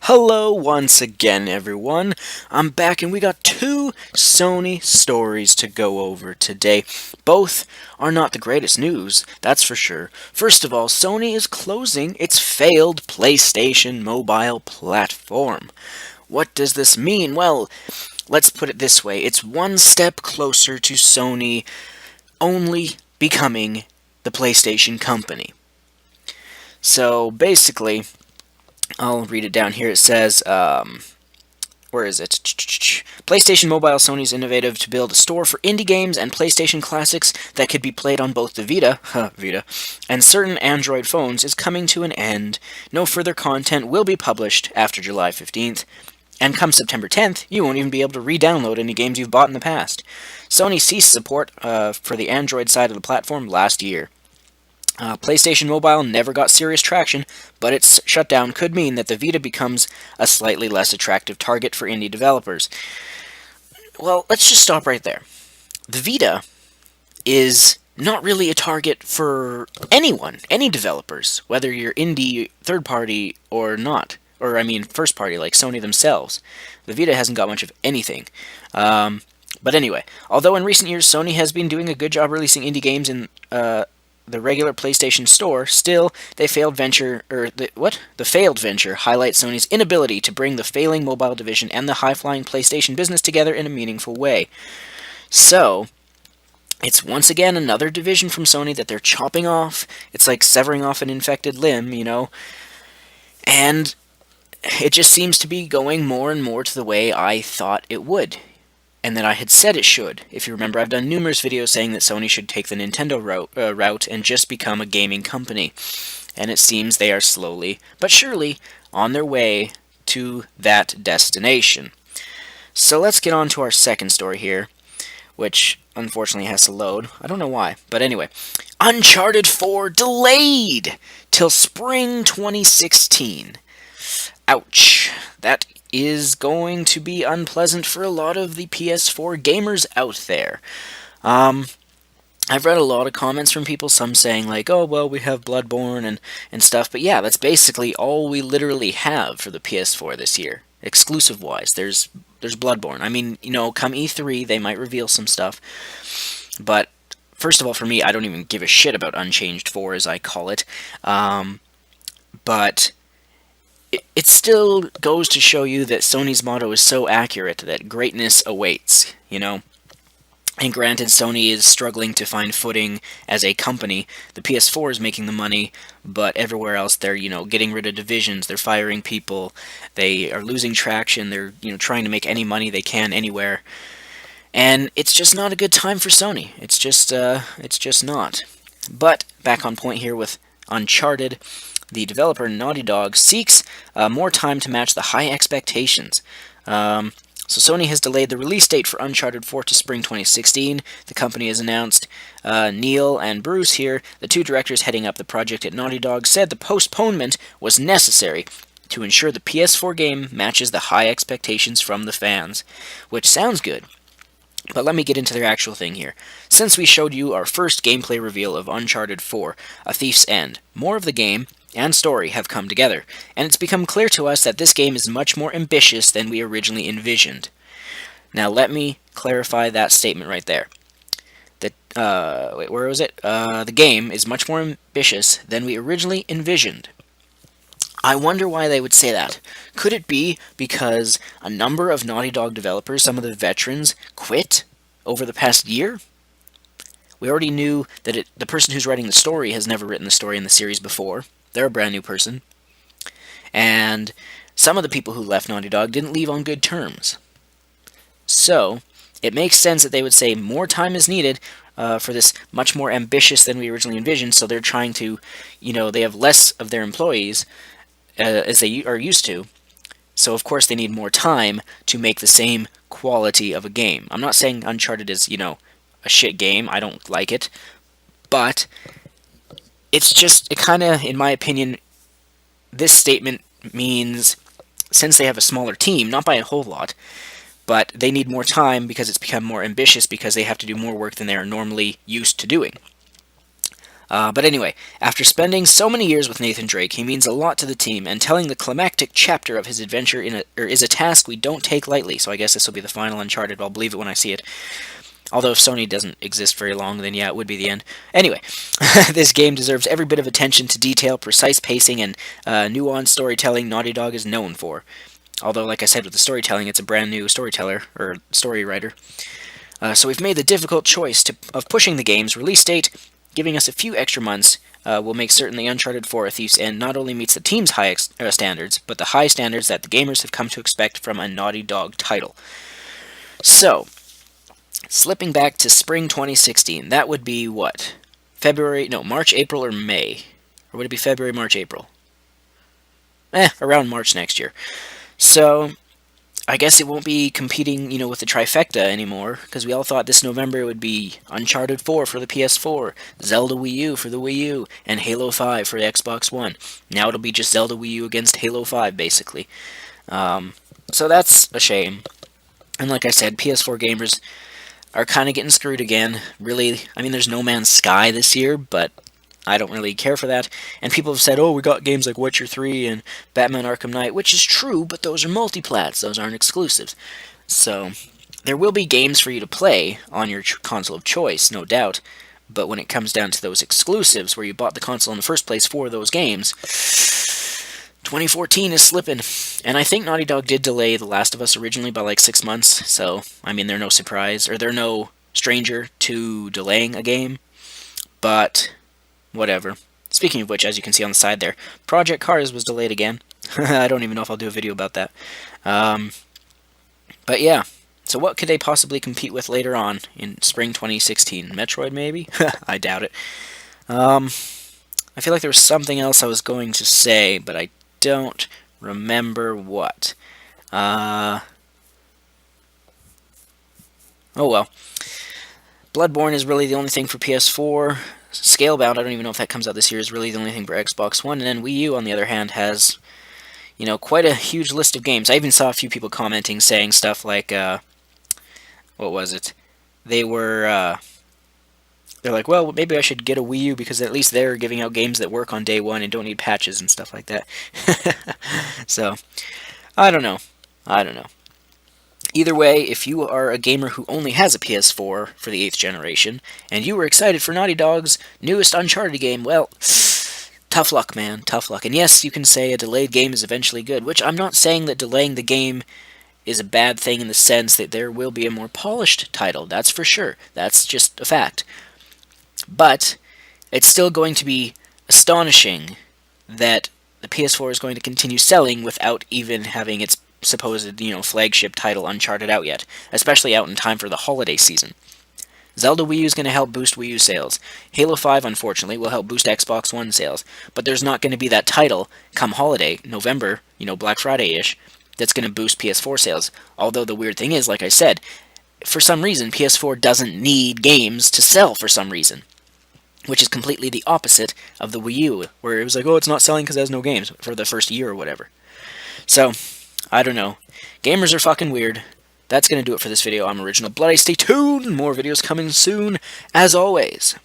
Hello once again, everyone. I'm back and we got two Sony stories to go over today. Both are not the greatest news, that's for sure. First of all, Sony is closing its failed PlayStation mobile platform. What does this mean? Well, let's put it this way. It's one step closer to Sony only becoming the PlayStation company. So basically, I'll read it down here. It says, where is it? PlayStation Mobile, Sony's innovative to build a store for indie games and PlayStation classics that could be played on both the Vita, and certain Android phones is coming to an end. No further content will be published after July 15th. And come September 10th, you won't even be able to re-download any games you've bought in the past. Sony ceased support for the Android side of the platform last year. PlayStation Mobile never got serious traction, but its shutdown could mean that the Vita becomes a slightly less attractive target for indie developers. Well, let's just stop right there. The Vita is not really a target for anyone, any developers, whether you're indie, third party, or not. Or, I mean, first party, like Sony themselves. The Vita hasn't got much of anything. But anyway, although in recent years Sony has been doing a good job releasing indie games in the regular PlayStation Store, still the failed venture highlights Sony's inability to bring the failing mobile division and the high-flying PlayStation business together in a meaningful way. So, it's once again another division from Sony that they're chopping off. It's like severing off an infected limb, and it just seems to be going more and more to the way I thought it would, and that I had said it should. If you remember, I've done numerous videos saying that Sony should take the Nintendo route and just become a gaming company. And it seems they are slowly, but surely, on their way to that destination. So let's get on to our second story here, which unfortunately has to load. I don't know why, but anyway. Uncharted 4 delayed till spring 2016. Ouch. That is going to be unpleasant for a lot of the PS4 gamers out there. I've read a lot of comments from people, some saying like, oh, well, we have Bloodborne and stuff, but yeah, that's basically all we literally have for the PS4 this year, exclusive-wise. There's Bloodborne. I mean, come E3, they might reveal some stuff, but first of all, for me, I don't even give a shit about Unchanged 4, as I call it, but it still goes to show you that Sony's motto is so accurate that greatness awaits, And granted, Sony is struggling to find footing as a company. The PS4 is making the money, but everywhere else they're, getting rid of divisions, they're firing people, they are losing traction, they're, trying to make any money they can anywhere. And it's just not a good time for Sony. It's just not. But, back on point here with Uncharted, the developer Naughty Dog seeks more time to match the high expectations. So Sony has delayed the release date for Uncharted 4 to spring 2016. The company has announced. Neil and Bruce here, the two directors heading up the project at Naughty Dog, said the postponement was necessary to ensure the PS4 game matches the high expectations from the fans. Which sounds good. But let me get into their actual thing here. Since we showed you our first gameplay reveal of Uncharted 4, A Thief's End, more of the game and story have come together, and it's become clear to us that this game is much more ambitious than we originally envisioned. Now let me clarify that statement right there. Where was it? The game is much more ambitious than we originally envisioned. I wonder why they would say that. Could it be because a number of Naughty Dog developers, some of the veterans, quit over the past year? We already knew that the person who's writing the story has never written the story in the series before. They're a brand new person. And some of the people who left Naughty Dog didn't leave on good terms. So, it makes sense that they would say more time is needed for this much more ambitious than we originally envisioned, so they're trying to, they have less of their employees as they are used to, so of course they need more time to make the same quality of a game. I'm not saying Uncharted is, a shit game, I don't like it, but it's just, it kind of, in my opinion, this statement means, since they have a smaller team, not by a whole lot, but they need more time because it's become more ambitious because they have to do more work than they are normally used to doing. But anyway, after spending so many years with Nathan Drake, he means a lot to the team, and telling the climactic chapter of his adventure is a task we don't take lightly, so I guess this will be the final Uncharted. I'll believe it when I see it. Although if Sony doesn't exist very long, then yeah, it would be the end. Anyway, this game deserves every bit of attention to detail, precise pacing, and nuanced storytelling Naughty Dog is known for. Although, like I said, with the storytelling, it's a brand new storyteller, or story writer. So we've made the difficult choice of pushing the game's release date, giving us a few extra months. Will make certain the Uncharted 4 A Thief's End not only meets the team's high standards, but the high standards that the gamers have come to expect from a Naughty Dog title. So, slipping back to spring 2016, that would be what? March, April, or May? Or would it be February, March, April? Around March next year. So, I guess it won't be competing, with the trifecta anymore, because we all thought this November it would be Uncharted 4 for the PS4, Zelda Wii U for the Wii U, and Halo 5 for the Xbox One. Now it'll be just Zelda Wii U against Halo 5, basically. So that's a shame. And like I said, PS4 gamers are kind of getting screwed again. Really, there's No Man's Sky this year, but I don't really care for that. And people have said, oh, we got games like Witcher 3 and Batman Arkham Knight, which is true, but those are multiplats. Those aren't exclusives. So, there will be games for you to play on your console of choice, no doubt. But when it comes down to those exclusives, where you bought the console in the first place for those games, 2014 is slipping. And I think Naughty Dog did delay The Last of Us originally by like 6 months. So, they're no surprise, or they're no stranger to delaying a game. But whatever. Speaking of which, as you can see on the side there, Project Cars was delayed again. I don't even know if I'll do a video about that. But yeah, so what could they possibly compete with later on in spring 2016? Metroid, maybe? I doubt it. I feel like there was something else I was going to say, but I don't remember what. Oh well. Bloodborne is really the only thing for PS4. Scalebound, I don't even know if that comes out this year, is really the only thing for Xbox One. And then Wii U, on the other hand, has, quite a huge list of games. I even saw a few people commenting, saying stuff like, what was it? They're like, well, maybe I should get a Wii U because at least they're giving out games that work on day one and don't need patches and stuff like that. So, I don't know. Either way, if you are a gamer who only has a PS4 for the 8th generation, and you were excited for Naughty Dog's newest Uncharted game, well, tough luck, man, tough luck. And yes, you can say a delayed game is eventually good, which I'm not saying that delaying the game is a bad thing in the sense that there will be a more polished title, that's for sure. That's just a fact. But it's still going to be astonishing that the PS4 is going to continue selling without even having its supposed, flagship title Uncharted out yet, especially out in time for the holiday season. Zelda Wii U is going to help boost Wii U sales. Halo 5, unfortunately, will help boost Xbox One sales, but there's not going to be that title come holiday, November, Black Friday-ish, that's going to boost PS4 sales. Although the weird thing is, like I said, for some reason, PS4 doesn't need games to sell for some reason, which is completely the opposite of the Wii U, where it was like, oh, it's not selling because it has no games for the first year or whatever. So, I don't know. Gamers are fucking weird. That's going to do it for this video. I'm Original Bloody. Stay tuned. More videos coming soon, as always.